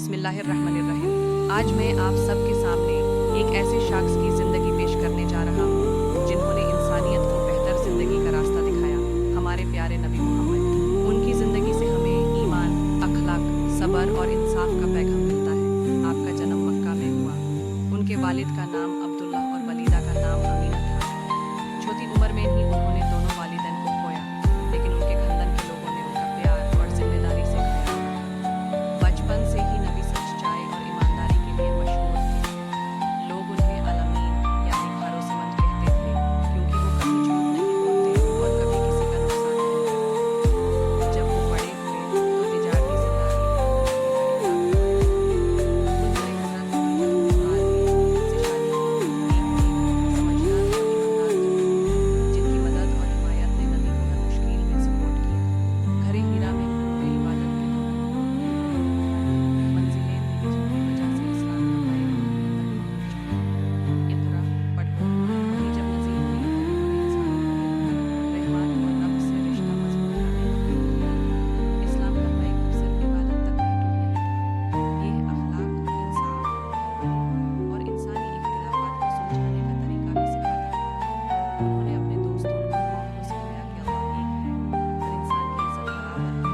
बिस्मिल्लाहिर्रहमानिर्रहीम। आज मैं आप सबके सामने एक ऐसे शख्स की ज़िंदगी पेश करने जा रहा हूँ जिन्होंने इंसानियत को बेहतर ज़िंदगी का रास्ता दिखाया, हमारे प्यारे नबी मोहम्मद। उनकी ज़िंदगी से हमें ईमान, अखलाक, सब्र और इंसाफ का पैगाम मिलता है। आपका जन्म मक्का में हुआ। उनके वालिद का नाम अब्दुल्ला और वलीदा का नाम अमीना था। छोटी उम्र में ही उन्होंने दोनों वालिदैन को खोया, लेकिन उनके खानदान के लोगों ने उनका प्यार और जिम्मेदारी से ख्याल रखा। बचपन से ही नबी सच्चाई और ईमानदारी के लिए मशहूर थे। लोग उन्हें अल-अमीन यानी भरोसेमंद कहते थे, क्योंकि वो कभी झूठ नहीं बोलते और कभी किसी का नुकसान नहीं करते। जब वो बड़े हुए तो तिजारती जिंदगी उन्होंने हज़रत अबू बकर से शादी की। एक नेक, समझदार और ईमानदार खलील, जिनकी मदद और हिमायत ने नबी को हर मुश्किल में सपोर्ट किया। घरे हीरा में वे इबादत के दौरान मंजिलें मिली जिनकी वजह से इस्लाम का पैगाम दुनिया तक पहुंचा। इक़रा, पढ़ो, वही जब नज़ील हुई तो उन्होंने इंसानों के रहमान और रब से रिश्ता मजबूत करने का हुक्म दिया। इस्लाम का पैगाम सिर्फ इबादत तक महदूद नहीं था, ये अखलाक, इंसाफ, मेहरबानी और इंसानी इख्तिलाफात को सुलझाने का तरीका भी सिखाता था। उन्होंने अपने दोस्तों और कौम को सिखाया कि अल्लाह एक है, हर इंसान की इज्जत बराबर है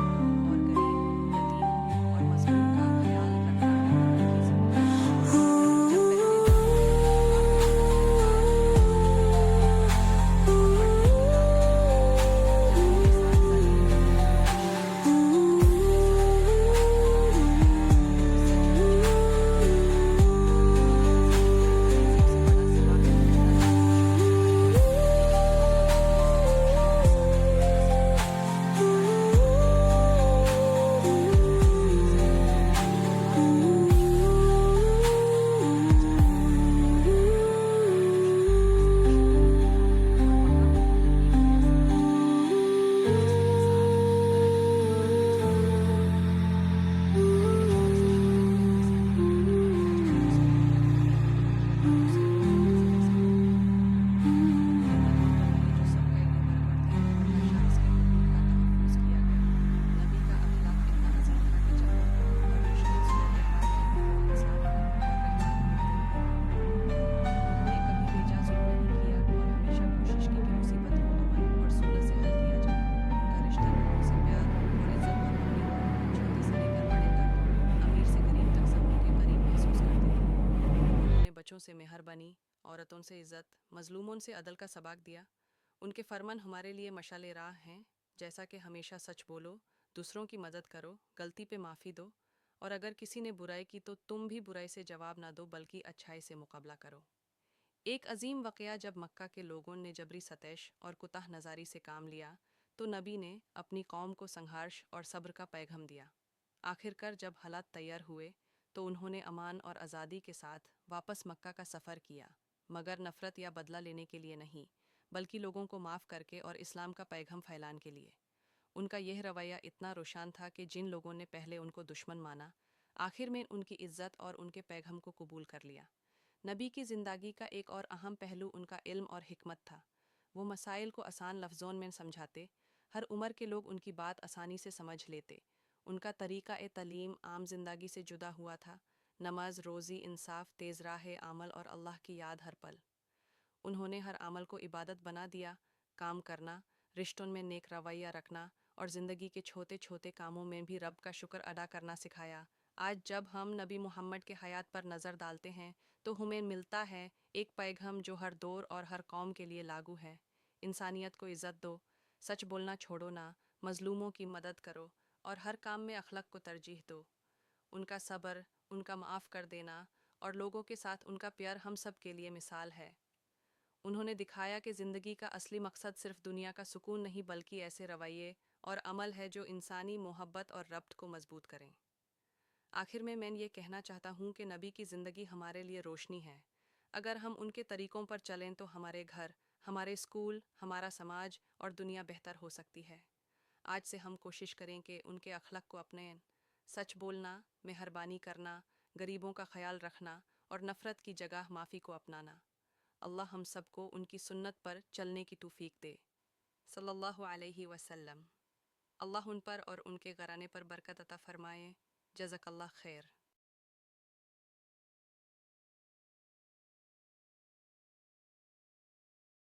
और गरीब, यतीम और मजलूम का ख्याल रखना हर नबी की जिम्मेदारी है। जब पहले नबी और बड़े इख्तिलाफ थे, जब उनके साथ बच्चों से मेहरबानी, औरतों से इज़्ज़त, मजलूमों से अदल का सबक दिया। उनके फरमान हमारे लिए मशाले राह हैं, जैसा कि हमेशा सच बोलो, दूसरों की मदद करो, गलती पे माफ़ी दो, और अगर किसी ने बुराई की तो तुम भी बुराई से जवाब ना दो बल्कि अच्छाई से मुकाबला करो। एक अजीम वाक़या जब मक्का के लोगों ने जबरी सतश और कुताह नज़ारी से काम लिया तो नबी ने अपनी कौम को संघर्ष और सब्र का पैगाम दिया। आखिरकार जब हालात तैयार हुए तो उन्होंने अमान और आज़ादी के साथ वापस मक्का का सफ़र किया, मगर नफ़रत या बदला लेने के लिए नहीं, बल्कि लोगों को माफ़ करके और इस्लाम का पैगाम फैलाने के लिए। उनका यह रवैया इतना रोशन था कि जिन लोगों ने पहले उनको दुश्मन माना, आखिर में उनकी इज़्ज़त और उनके पैगाम को कबूल कर लिया। नबी की ज़िंदगी का एक और अहम पहलू उनका इल्म और हिकमत था। वो मसाइल को आसान लफ्ज़ों में समझाते, हर उम्र के लोग उनकी बात आसानी से समझ लेते। उनका तरीक़ा तलीम आम जिंदगी से जुदा हुआ था। नमाज, रोज़ी, इंसाफ, तेज़ राह अमल और अल्लाह की याद हर पल। उन्होंने हर अमल को इबादत बना दिया। काम करना, रिश्तों में नेक रवैया रखना और ज़िंदगी के छोटे छोटे कामों में भी रब का शुक्र अदा करना सिखाया। आज जब हम नबी मोहम्मद के हयात पर नज़र डालते हैं तो हमें मिलता है एक पैगाम जो हर दौर और हर कौम के लिए लागू है। इंसानियत को इज़्ज़त दो, सच बोलना छोड़ो ना, मजलूमों की मदद करो और हर काम में अखलाक को तरजीह दो। उनका सब्र, उनका माफ़ कर देना और लोगों के साथ उनका प्यार हम सब के लिए मिसाल है। उन्होंने दिखाया कि ज़िंदगी का असली मकसद सिर्फ दुनिया का सुकून नहीं बल्कि ऐसे रवैये और अमल है जो इंसानी मोहब्बत और रब्त को मजबूत करें। आखिर में मैं ये कहना चाहता हूँ कि नबी की ज़िंदगी हमारे लिए रोशनी है। अगर हम उनके तरीक़ों पर चलें तो हमारे घर, हमारे स्कूल, हमारा समाज और दुनिया बेहतर हो सकती है। आज से हम कोशिश करें कि उनके अखलाक को अपनें, सच बोलना, मेहरबानी करना, गरीबों का ख्याल रखना और नफ़रत की जगह माफ़ी को अपनाना। अल्लाह हम सबको उनकी सुन्नत पर चलने की तौफीक दे। सल्लल्लाहु अलैहि वसल्लम। अल्लाह उन पर और उनके घराने पर बरकत अता फरमाए। जज़ाकल्लाह खैर।